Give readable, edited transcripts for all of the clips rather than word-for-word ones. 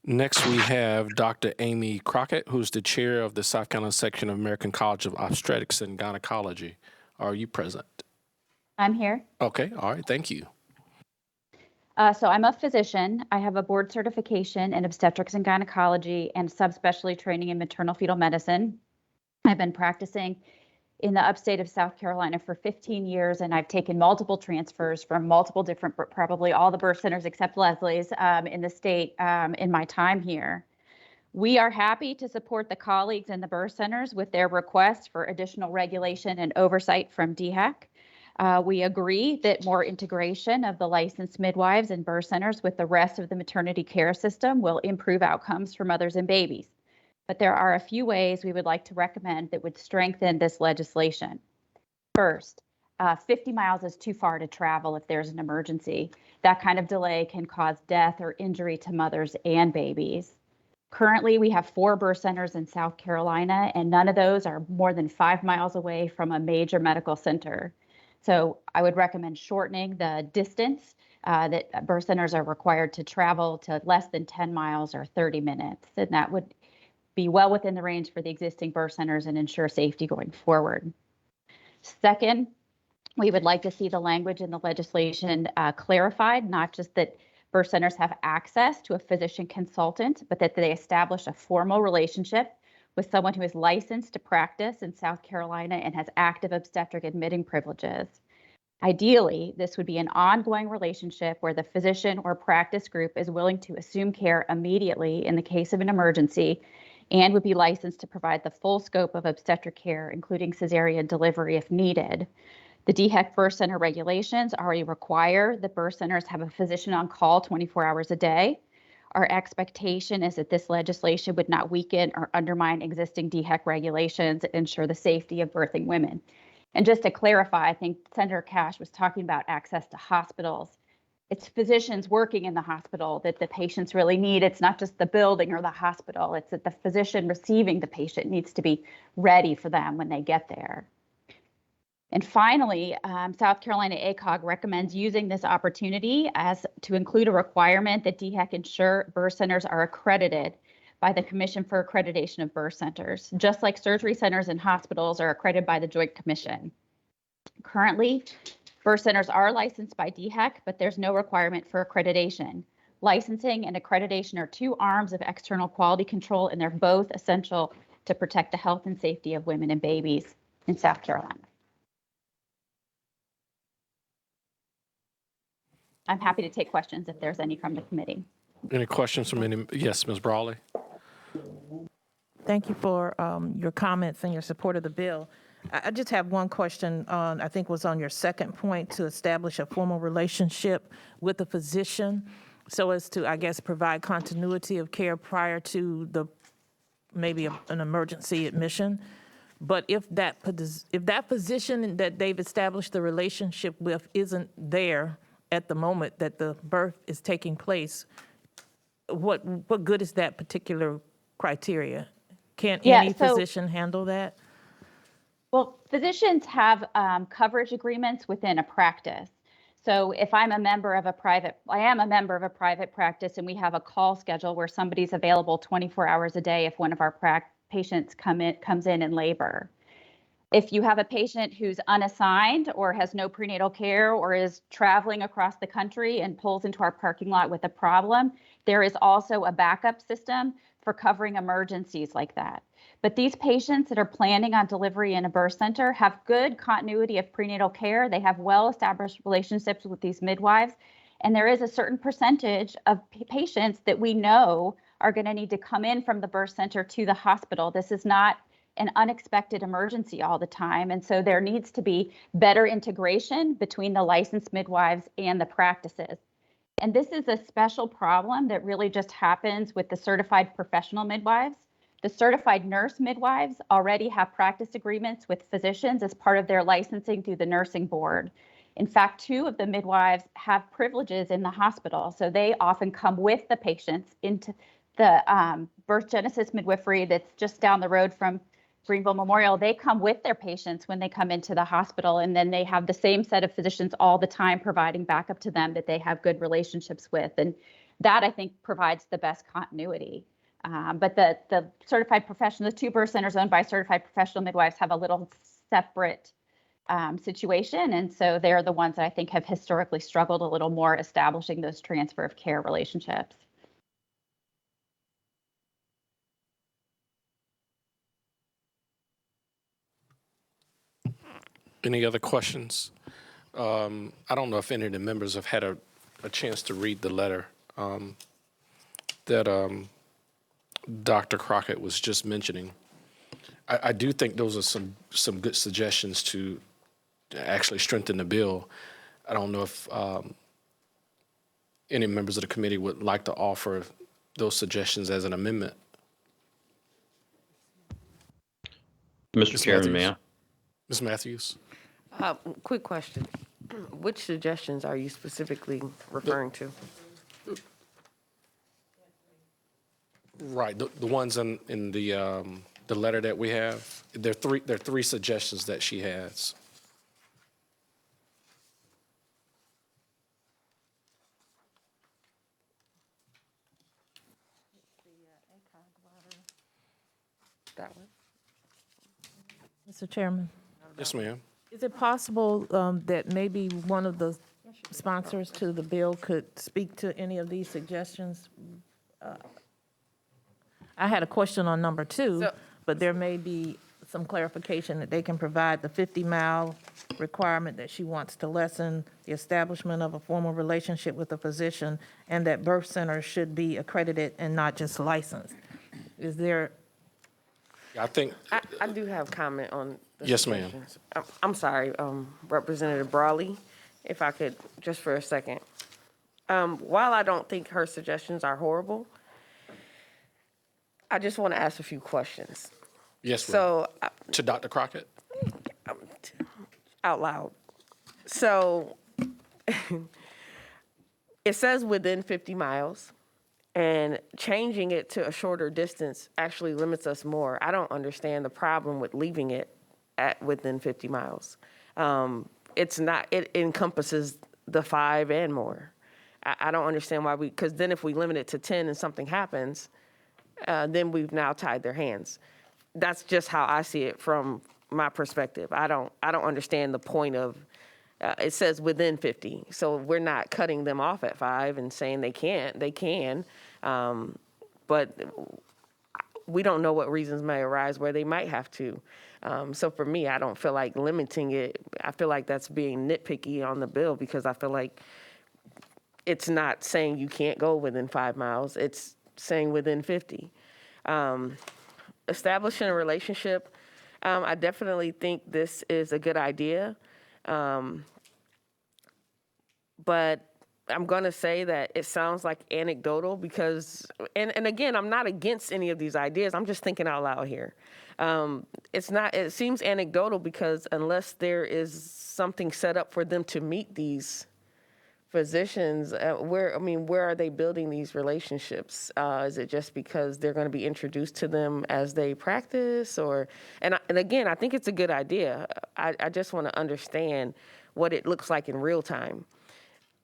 Next, we have Dr. Amy Crockett, who's the chair of the South Carolina section of American College of Obstetrics and Gynecology. Are you present? I'm here. Okay, all right, thank you. So I'm a physician. I have a board certification in obstetrics and gynecology and subspecialty training in maternal fetal medicine. I've been practicing in the upstate of South Carolina for 15 years, and I've taken multiple transfers from multiple different, probably all the birth centers except Leslie's in the state in my time here. We are happy to support the colleagues in the birth centers with their requests for additional regulation and oversight from DHEC. We agree that more integration of the licensed midwives and birth centers with the rest of the maternity care system will improve outcomes for mothers and babies. But there are a few ways we would like to recommend that would strengthen this legislation. First, 50 miles is too far to travel if there's an emergency. That kind of delay can cause death or injury to mothers and babies. Currently, we have 4 birth centers in South Carolina, and none of those are more than 5 miles away from a major medical center. So I would recommend shortening the distance that birth centers are required to travel to less than 10 miles or 30 minutes. And that would be well within the range for the existing birth centers and ensure safety going forward. Second, we would like to see the language in the legislation clarified, not just that birth centers have access to a physician consultant, but that they establish a formal relationship with someone who is licensed to practice in South Carolina and has active obstetric admitting privileges. Ideally, this would be an ongoing relationship where the physician or practice group is willing to assume care immediately in the case of an emergency and would be licensed to provide the full scope of obstetric care, including cesarean delivery if needed. The DHEC birth center regulations already require that birth centers have a physician on call 24 hours a day. Our expectation is that this legislation would not weaken or undermine existing DHEC regulations and ensure the safety of birthing women. And just to clarify, I think Senator Cash was talking about access to hospitals. It's physicians working in the hospital that the patients really need. It's not just the building or the hospital. It's that the physician receiving the patient needs to be ready for them when they get there. And finally, South Carolina ACOG recommends using this opportunity as to include a requirement that DHEC ensure birth centers are accredited by the Commission for Accreditation of Birth Centers, just like surgery centers and hospitals are accredited by the Joint Commission. Currently, birth centers are licensed by DHEC, but there's no requirement for accreditation. Licensing and accreditation are 2 arms of external quality control, and they're both essential to protect the health and safety of women and babies in South Carolina. I'm happy to take questions if there's any from the committee. Any questions from any? Yes, Ms. Brawley. Thank you for your comments and your support of the bill. I just have one question on, I think was on your second point, to establish a formal relationship with the physician so as to, I guess, provide continuity of care prior to the maybe an emergency admission. But if that physician that they've established the relationship with isn't there at the moment that the birth is taking place, what good is that particular criteria? Can't any physician handle that? Well, physicians have coverage agreements within a practice. So if I'm a member of a private, I am a member of a private practice, and we have a call schedule where somebody's available 24 hours a day if one of our patients comes in labor. If you have a patient who's unassigned or has no prenatal care or is traveling across the country and pulls into our parking lot with a problem, there is also a backup system for covering emergencies like that. But these patients that are planning on delivery in a birth center have good continuity of prenatal care. They have well-established relationships with these midwives. And there is a certain percentage of patients that we know are going to need to come in from the birth center to the hospital. This is not an unexpected emergency all the time. And so there needs to be better integration between the licensed midwives and the practices. And this is a special problem that really just happens with the certified professional midwives. The certified nurse midwives already have practice agreements with physicians as part of their licensing through the nursing board. In fact, 2 of the midwives have privileges in the hospital. So they often come with the patients into the birth genesis midwifery that's just down the road from Greenville Memorial. They come with their patients when they come into the hospital, and then they have the same set of physicians all the time providing backup to them that they have good relationships with. And that I think provides the best continuity. But the certified professional, the two birth centers owned by certified professional midwives have a little separate situation. And so they're the ones that I think have historically struggled a little more establishing those transfer of care relationships. Any other questions? I don't know if any of the members have had a chance to read the letter that Dr. Crockett was just mentioning. I do think those are some good suggestions to actually strengthen the bill. I don't know if any members of the committee would like to offer those suggestions as an amendment. Mr. Chairman, may I? Ms. Matthews? Quick question. Which suggestions are you specifically referring to? Right, the ones in the letter that we have. There are three suggestions that she has. That one? Mr. Chairman, Yes, ma'am. is it possible that maybe one of the sponsors to the bill could speak to any of these suggestions? I had a question on number 2, but there may be some clarification that they can provide. The 50-mile requirement that she wants to lessen, the establishment of a formal relationship with a physician, and that birth centers should be accredited and not just licensed. Is there? I think, I do have comment on the Yes, ma'am. suggestions. I'm sorry, Representative Brawley, if I could, just for a second. While I don't think her suggestions are horrible, I just want to ask a few questions. yes, ma'am. So, To Dr. Crockett? out loud. So, it says within 50 miles, and changing it to a shorter distance actually limits us more. I don't understand the problem with leaving it at within 50 miles. It's not, it encompasses the 5 and more. I don't understand why because then if we limit it to 10 and something happens, then we've now tied their hands. That's just how I see it from my perspective. I don't understand the point of, it says within 50. So we're not cutting them off at 5 and saying they can't. They can. But we don't know what reasons may arise where they might have to. So for me, I don't feel like limiting it. I feel like that's being nitpicky on the bill because I feel like it's not saying you can't go within 5 miles. It's saying within 50. Establishing a relationship, I definitely think this is a good idea. But I'm going to say that it sounds like anecdotal because, and again, I'm not against any of these ideas. I'm just thinking out loud here. It seems anecdotal because unless there is something set up for them to meet these physicians, where are they building these relationships? Is it just because they're going to be introduced to them as they practice and again, I think it's a good idea. I just want to understand what it looks like in real time.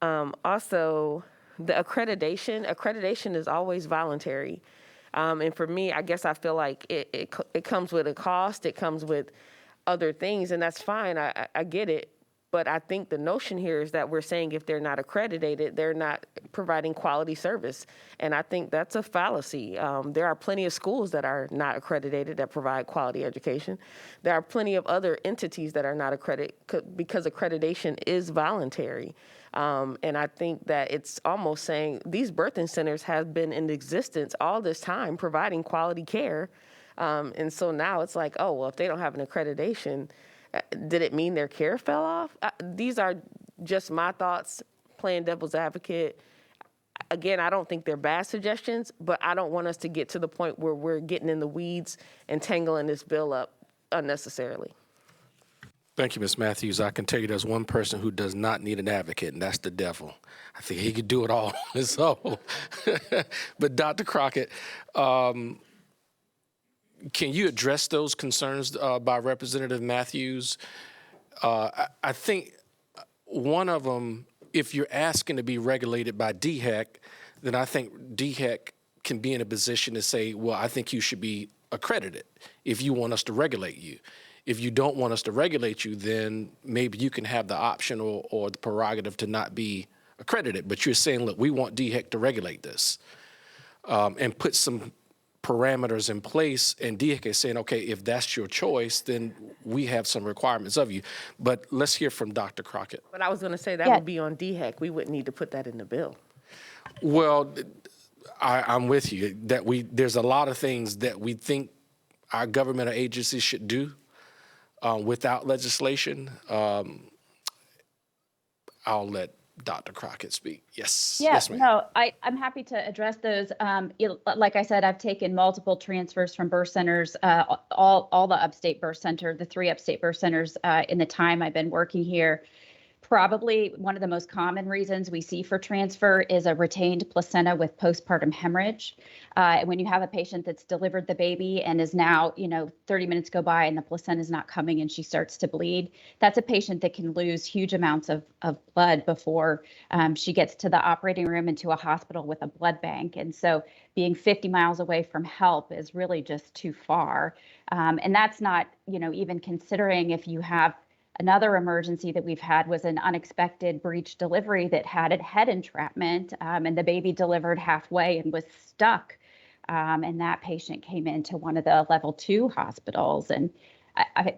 Also, the accreditation is always voluntary. And for me, I guess I feel like it comes with a cost, it comes with other things, and that's fine, I get it. But I think the notion here is that we're saying if they're not accredited, they're not providing quality service. And I think that's a fallacy. There are plenty of schools that are not accredited that provide quality education. There are plenty of other entities that are not accredited because accreditation is voluntary. And I think that it's almost saying these birthing centers have been in existence all this time providing quality care. And so now it's like, oh, well, if they don't have an accreditation, did it mean their care fell off? These are just my thoughts, playing devil's advocate. Again, I don't think they're bad suggestions, but I don't want us to get to the point where we're getting in the weeds and tangling this bill up unnecessarily. Thank you, Ms. Matthews. I can tell you there's one person who does not need an advocate, and that's the devil. I think he could do it all on his own. But Dr. Crockett, can you address those concerns by Representative Matthews? I think one of them, if you're asking to be regulated by DHEC, then I think DHEC can be in a position to say, well, I think you should be accredited if you want us to regulate you. If you don't want us to regulate you, then maybe you can have the option or the prerogative to not be accredited. But you're saying, look, we want DHEC to regulate this and put some parameters in place, and DHEC is saying, okay, if that's your choice, then we have some requirements of you. But let's hear from Dr. Crockett. But I was going to say that Yeah. would be on DHEC. We wouldn't need to put that in the bill. Well, I'm with you that there's a lot of things that we think our governmental agencies should do without legislation. I'll let Dr. Crockett speak. Yes. Yeah, Yes, ma'am. no, I'm happy to address those. Like I said, I've taken multiple transfers from birth centers, all the upstate birth center, the 3 upstate birth centers in the time I've been working here. Probably one of the most common reasons we see for transfer is a retained placenta with postpartum hemorrhage. When you have a patient that's delivered the baby and is now, 30 minutes go by and the placenta is not coming and she starts to bleed, that's a patient that can lose huge amounts of blood before she gets to the operating room and to a hospital with a blood bank. And so being 50 miles away from help is really just too far. And that's not, even considering if you have another emergency that we've had was an unexpected breech delivery that had a head entrapment, and the baby delivered halfway and was stuck. And that patient came into one of the level 2 hospitals. And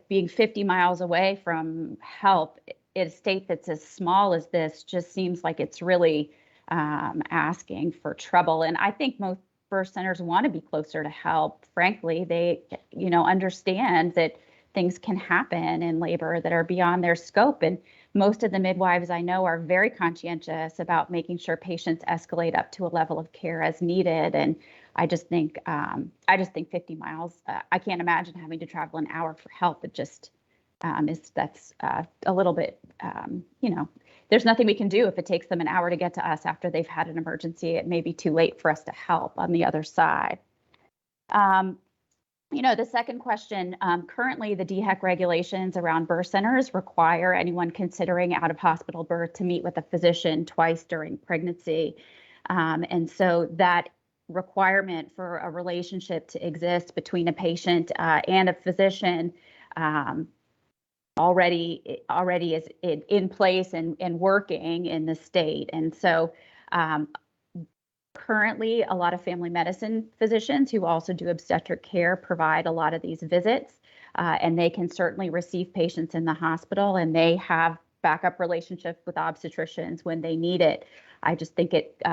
being 50 miles away from help in a state that's as small as this just seems like it's really asking for trouble. And I think most birth centers want to be closer to help. Frankly, they, understand that things can happen in labor that are beyond their scope. And most of the midwives I know are very conscientious about making sure patients escalate up to a level of care as needed. And I just think 50 miles, I can't imagine having to travel an hour for help. It just that's a little bit, there's nothing we can do if it takes them an hour to get to us after they've had an emergency. It may be too late for us to help on the other side. The second question, currently the DHEC regulations around birth centers require anyone considering out-of-hospital birth to meet with a physician twice during pregnancy. And so that requirement for a relationship to exist between a patient and a physician already is in place and working in the state. And so currently, a lot of family medicine physicians who also do obstetric care provide a lot of these visits, and they can certainly receive patients in the hospital, and they have backup relationships with obstetricians when they need it. I just think it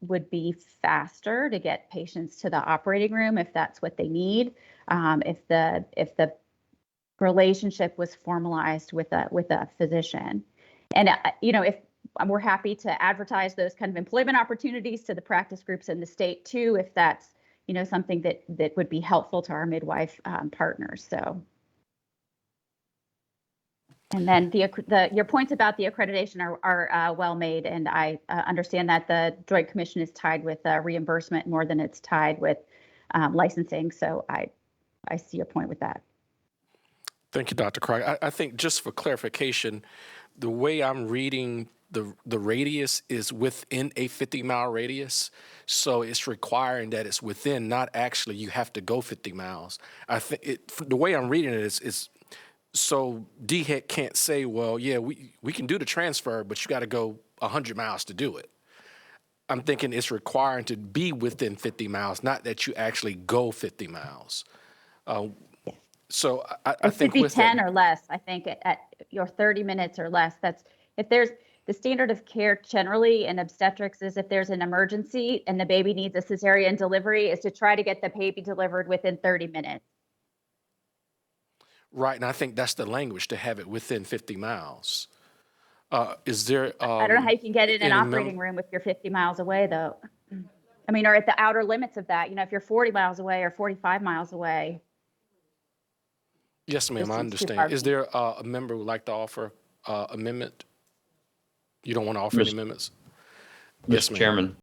would be faster to get patients to the operating room if that's what they need. If the relationship was formalized with a physician, and if we're happy to advertise those kind of employment opportunities to the practice groups in the state too, if that's, something that would be helpful to our midwife partners. So, and then your points about the accreditation are well made, and I understand that the Joint Commission is tied with reimbursement more than it's tied with licensing. So I see your point with that. Thank you, Dr. Crockett. I think just for clarification, the way I'm reading the radius is within a 50-mile radius. So it's requiring that it's within, not actually you have to go 50 miles. I think the way I'm reading it is so DHEC can't say, well, yeah, we can do the transfer, but you got to go 100 miles to do it. I'm thinking it's requiring to be within 50 miles, not that you actually go 50 miles. So I think it should be with 10 that, or less. I think at your 30 minutes or less. That's if there's the standard of care generally in obstetrics is if there's an emergency and the baby needs a cesarean delivery is to try to get the baby delivered within 30 minutes. right, and I think that's the language to have it within 50 miles. Is there? I don't know how you can get in an in a operating room if you're 50 miles away, though. I mean, or at the outer limits of that. If you're 40 miles away or 45 miles away. Yes, ma'am, I Distance too understand. far. Is there a member who would like to offer amendment? You don't want to offer any Mr. amendments? Yes, Mr. ma'am. Chairman,